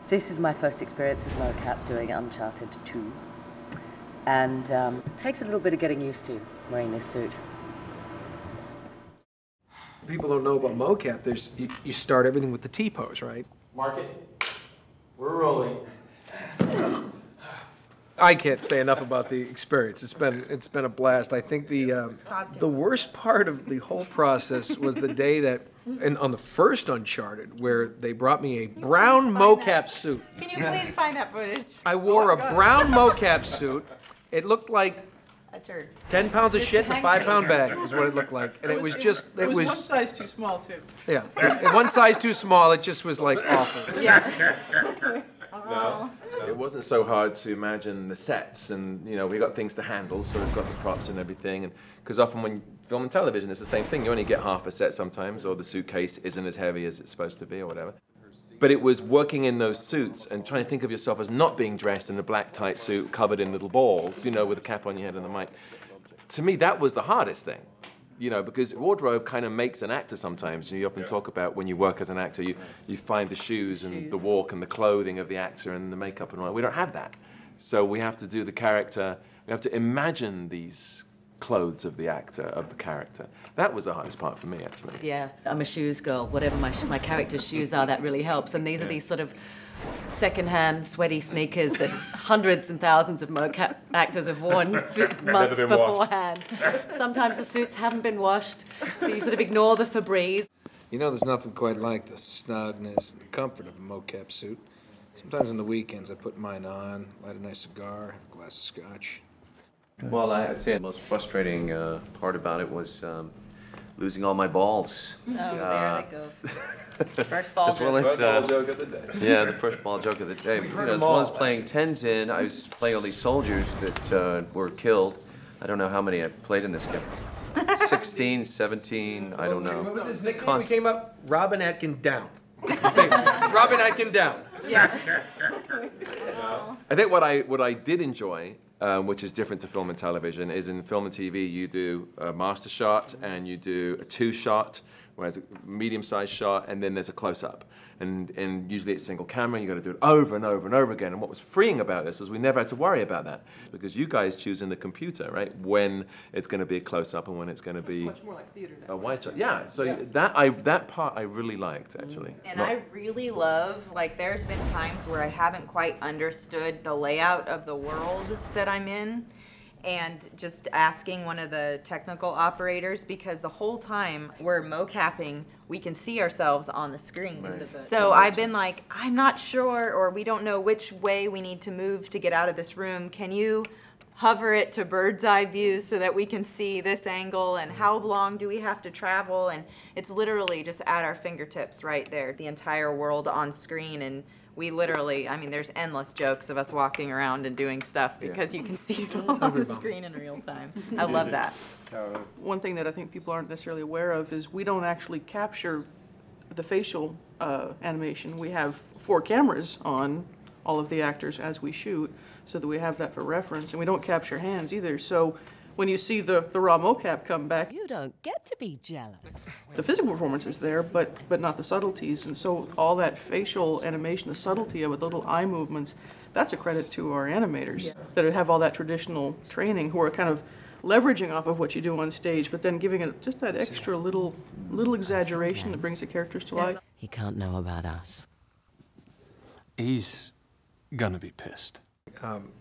This is my first experience with mocap doing Uncharted2, and it takes a little bit of getting used to wearing this suit. People don't know about mocap. You start everything with the T-pose, right? Mark it. We're rolling. I can't say enough about the experience. It's been a blast. I think the worst part of the whole process was the day that, and on the first Uncharted, where they brought me a brown mocap suit. Can you please find that footage? I wore a brown mocap suit. It looked like a turd. 10 pounds of shit in a 5-pound bag is what it looked like. And it was just, it was one size too small, too. Yeah, one size too small. It just was like awful. Yeah. No. It wasn't so hard to imagine the sets, and you know, we got things to handle, so we've got the props and everything. And because often when you film and television, it's the same thing. You only get half a set sometimes, or the suitcase isn't as heavy as it's supposed to be, or whatever. But it was working in those suits and trying to think of yourself as not being dressed in a black tight suit covered in little balls, you know, with a cap on your head and the mic. To me, that was the hardest thing. You know, because wardrobe kind of makes an actor sometimes. You often talk about when you work as an actor, you find the shoes and the walk and the clothing of the actor and the makeup and all that. We don't have that. So we have to do the character, we have to imagine these clothes of the actor, of the character. That was the hardest part for me, actually. Yeah, I'm a shoes girl. Whatever my character's shoes are, that really helps. And these are these sort of second-hand sweaty sneakers that hundreds and thousands of mocap actors have worn months beforehand. Sometimes the suits haven't been washed, so you sort of ignore the Febreze. You know, there's nothing quite like the snugness and the comfort of a mocap suit. Sometimes on the weekends I put mine on, light a nice cigar, have a glass of scotch. Well, I'd say the most frustrating part about it was losing all my balls. Oh, there they go. First ball as well joke. as, First ball joke of the day. Yeah, the first ball joke of the day. You know, as well as playing Tenzin, I was playing all these soldiers that were killed. I don't know how many I played in this game. 16, 17, I don't know. What was his nickname? We came up, Robin Atkin Down. Say, Robin Atkin Down. Yeah. I think what I did enjoy, which is different to film and television, is in film and TV you do a master shot and you do a 2-shot, whereas a medium-sized shot, and then there's a close-up. And usually it's single camera, and you've got to do it over and over and over again. And what was freeing about this was we never had to worry about that, because you guys choose in the computer, right, when it's going to be a close-up and when it's going to be Much more like theater now. a wide shot. Yeah, so that part I really liked, actually. And I really love, like, there's been times where I haven't quite understood the layout of the world that I'm in, and just asking one of the technical operators, because the whole time we're mocapping, we can see ourselves on the screen. Right. So I've been like, I'm not sure, or we don't know which way we need to move to get out of this room. Can you hover it to bird's eye view so that we can see this angle, and how long do we have to travel? And it's literally just at our fingertips right there, the entire world on screen. And we literally, I mean, there's endless jokes of us walking around and doing stuff because you can see it all on the screen in real time. I love that. One thing that I think people aren't necessarily aware of is we don't actually capture the facial animation. We have 4 cameras on all of the actors as we shoot, so that we have that for reference, and we don't capture hands either. So when you see the raw mocap come back, You don't get to be jealous. the physical performance is there, but not the subtleties. And so all that facial animation, the subtlety of it, the little eye movements, that's a credit to our animators that have all that traditional training, who are kind of leveraging off of what you do on stage, but then giving it just that extra little exaggeration that brings the characters to life. He can't know about us. He's gonna be pissed.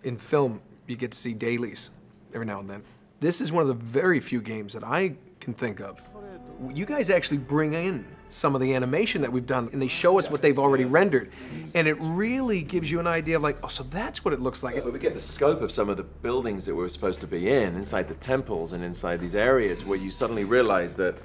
In film, you get to see dailies every now and then. This is one of the very few games that I can think of. You guys actually bring in some of the animation that we've done, and they show us what they've already rendered. And it really gives you an idea of like, oh, so that's what it looks like. But we get the scope of some of the buildings that we're supposed to be in, inside the temples and inside these areas where you suddenly realize that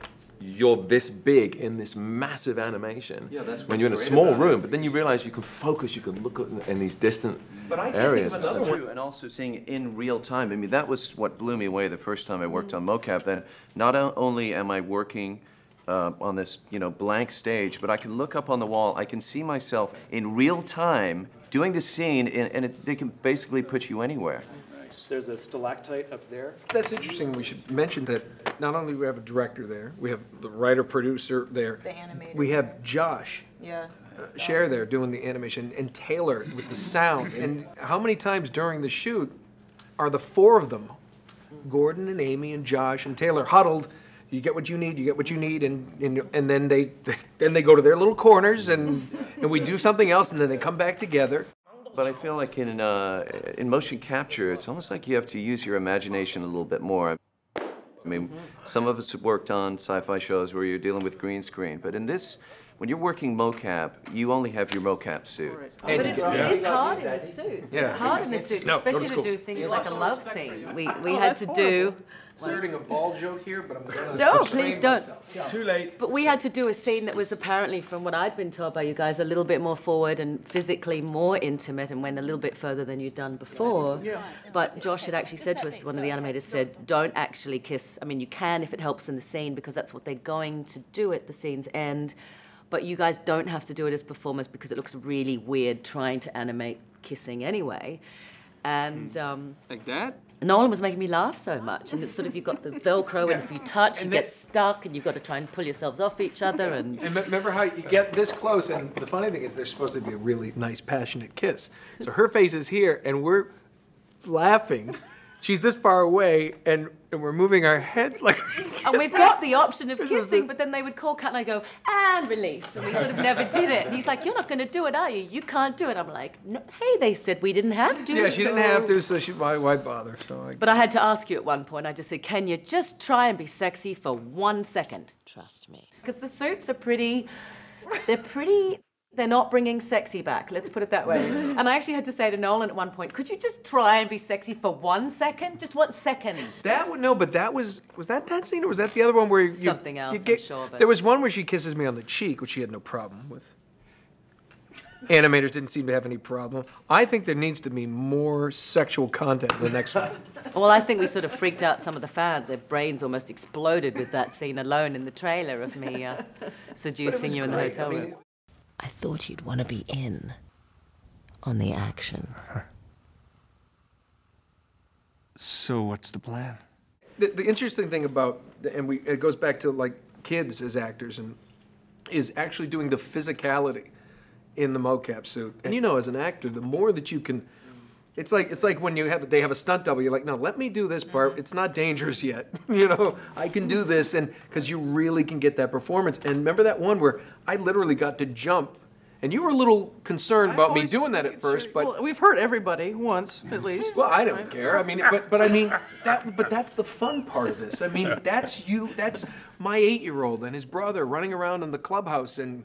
you're this big in this massive animation when you're in a small room, but then you realize you can focus, you can look in these distant areas. And also seeing in real time. I mean, that was what blew me away the first time I worked on mocap, that not only am I working on this, you know, blank stage, but I can look up on the wall, I can see myself in real time doing the scene, and they can basically put you anywhere. space. There's a stalactite up there. That's interesting. We should mention that not only do we have a director there, we have the writer-producer there. The animator. We have Josh. Yeah. Cher there doing the animation, and Taylor with the sound. And how many times during the shoot are the four of them, Gordon and Amy and Josh and Taylor, huddled? You get what you need, you get what you need, and then they go to their little corners and we do something else, and then they come back together. But I feel like in motion capture, it's almost like you have to use your imagination a little bit more. I mean, some of us have worked on sci-fi shows where you're dealing with green screen, but in this, when you're working mocap, you only have your mocap suit. But it is hard in the suits. Yeah. It's hard in the suits, No, especially go to to do school. things like a love scene. We had to do. Inserting a ball joke here, but I'm gonna No, restrain please don't. myself. Too late. But we had to do a scene that was apparently, from what I'd been told by you guys, a little bit more forward and physically more intimate and went a little bit further than you'd done before. But Josh had actually said to us, one of the animators said, don't actually kiss. I mean, you can if it helps in the scene because that's what they're going to do at the scene's end. But you guys don't have to do it as performers because it looks really weird trying to animate kissing anyway. And Like that? Nolan was making me laugh so much, and it's sort of you've got the Velcro, and if you touch, you get stuck, and you've got to try and pull yourselves off each other. And remember how you get this close, and the funny thing is they're supposed to be a really nice, passionate kiss. So her face is here, and we're laughing. She's this far away, and we're moving our heads like. And we've got the option of This is kissing, this- but then they would call cut and I go, and release. And we sort of never did it. And he's like, you're not going to do it, are you? You can't do it. I'm like, no, hey, they said we didn't have to. Yeah, she didn't so- have to, so why bother? So But I had to ask you at one point, I just said, can you just try and be sexy for 1 second? Trust me. Because the suits are they're not bringing sexy back, let's put it that way. And I actually had to say to Nolan at one point, could you just try and be sexy for 1 second? Just 1 second. that would no, but that was that scene or was that the other one where you Something else, you I'm get, sure, but- There was one where she kisses me on the cheek, which she had no problem with. Animators didn't seem to have any problem. I think there needs to be more sexual content in the next one. Well, I think we sort of freaked out some of the fans. Their brains almost exploded with that scene alone in the trailer of me seducing you in the Great. hotel I mean, room. I thought you'd want to be in on the action. So what's the plan? The interesting thing about, it goes back to like kids as actors, and is actually doing the physicality in the mocap suit. And you know, as an actor, the more that you can, it's like when they have a stunt double. You're like, no, let me do this part. It's not dangerous yet. You know, I can do this, and because you really can get that performance. And remember that one where I literally got to jump, and you were a little concerned about me doing that at first, but. Well, we've hurt everybody once, at least. Well, I don't care. I mean, but I mean but that's the fun part of this. I mean, that's my 8-year-old and his brother running around in the clubhouse, and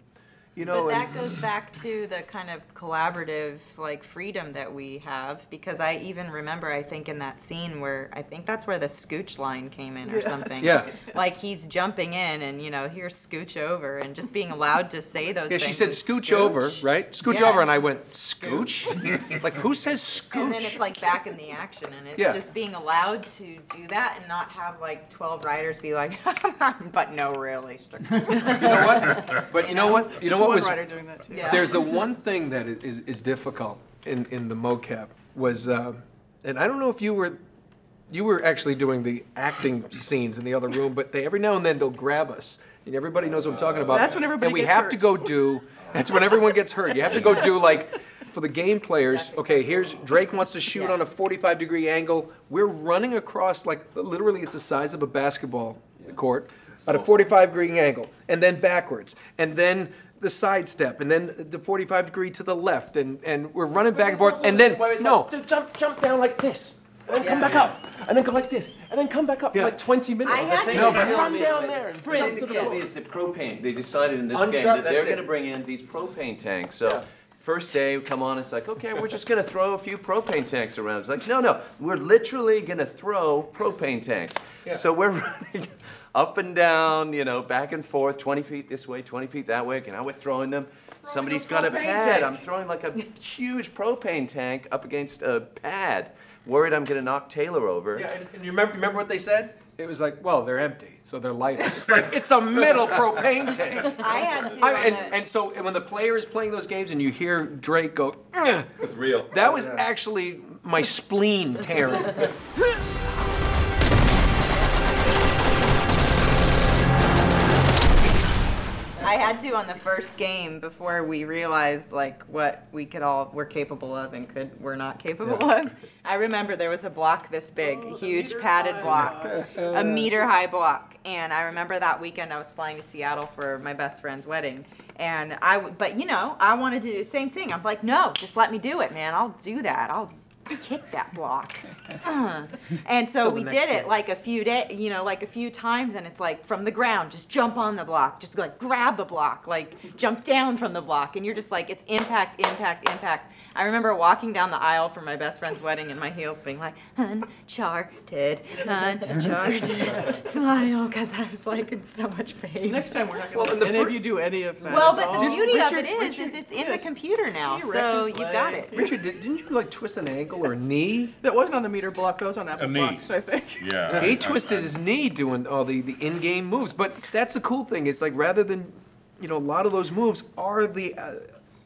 you know. But that goes back to the kind of collaborative like freedom that we have, because I even remember, I think in that scene where I think that's where the scooch line came in or something. Yeah. Like he's jumping in and here's scooch over, and just being allowed to say those Yeah, things. she said is scooch over, right? Scooch Yeah. over, and I went, scooch? Like, who says scooch? And then it's like back in the action, and it's Yeah. just being allowed to do that and not have like 12 writers be like, but no, really. You know what? But you know what? You know what One was? writer doing that too. Yeah. There's the one thing that is difficult in the mocap was, and I don't know if you were actually doing the acting scenes in the other room, but every now and then they'll grab us, and everybody knows what I'm talking about. That's when everybody and we gets have hurt. to go do. That's when everyone gets hurt. You have to go do like. For the game players, okay, here's Drake wants to shoot on a 45-degree angle. We're running across, like, literally it's the size of a basketball court at a 45-degree angle, and then backwards, and then the side step, and then the 45-degree to the left, and we're running back and forth, and then, no. Jump down like this, and then come back up, and then go like this, and then come back up for like 20 minutes. I had to No, do but that. run down there and Sprint, jump to the yeah. floor. Is the propane. They decided in this game Uncharted, that they're that's going it. to bring in these propane tanks. So first day, we come on, it's like, okay, we're just going to throw a few propane tanks around. It's like, no, we're literally going to throw propane tanks. So we're running up and down, back and forth, 20 feet this way, 20 feet that way. Now we're throwing them. Somebody's got a pad. I'm throwing like a huge propane tank up against a pad. Worried I'm going to knock Taylor over. Yeah, and you remember what they said? It was like, well, they're empty, so they're lighter. It's like, it's a metal propane tank. I had to. And so when the player is playing those games and you hear Drake go, "Ugh," It's real. that was actually my spleen tearing. I had to on the first game before we realized like what we were capable of and we're not capable of. I remember there was a block this big, a huge padded block, a meter-high block, and I remember that weekend I was flying to Seattle for my best friend's wedding, and but you know, I wanted to do the same thing. I'm like, no, just let me do it, man. I'll do that. I'll kick that block. And so we did it like a few times, and it's like from the ground, just jump on the block, just like grab the block, like jump down from the block, and you're just like, it's impact, impact, impact. I remember walking down the aisle for my best friend's wedding and my heels being like, Uncharted, Uncharted, smile, because I was like in so much pain. Next time we're not going to let any of you do any of that. Well, It's but all- the beauty of Richard- it is it's in the computer now, He wrecked so his you've got leg. it. Richard, didn't you like twist an ankle or a knee? That wasn't on the meter block, that was on Apple knee. blocks, I think. Yeah. He twisted his knee doing all the in-game moves. But that's the cool thing. It's like rather than, you know, a lot of those moves are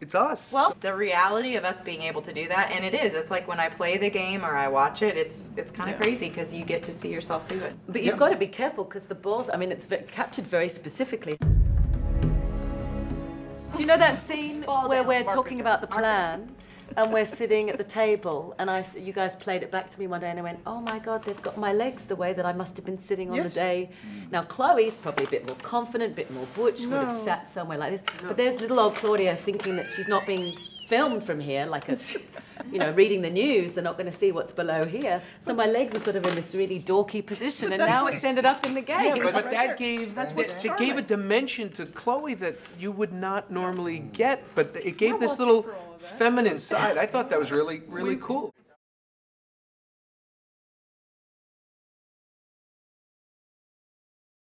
it's us. Well, the reality of us being able to do that, and it is, it's like when I play the game or I watch it, it's kind of crazy because you get to see yourself do it. But you've got to be careful because the balls, I mean, it's captured very specifically. Do you know that scene where we're talking about the plan and we're sitting at the table and you guys played it back to me one day and I went, oh my God, they've got my legs the way that I must have been sitting on the day. Now Chloe's probably a bit more confident, a bit more butch, would have sat somewhere like this. But there's little old Claudia thinking that she's not being filmed from here, like a, you know, reading the news, they're not going to see what's below here. So my leg was sort of in this really dorky position, and now it's ended up in the game. Yeah, but that gave it gave a dimension to Chloe that you would not normally get. But it gave this little feminine side. I thought that was really, really cool.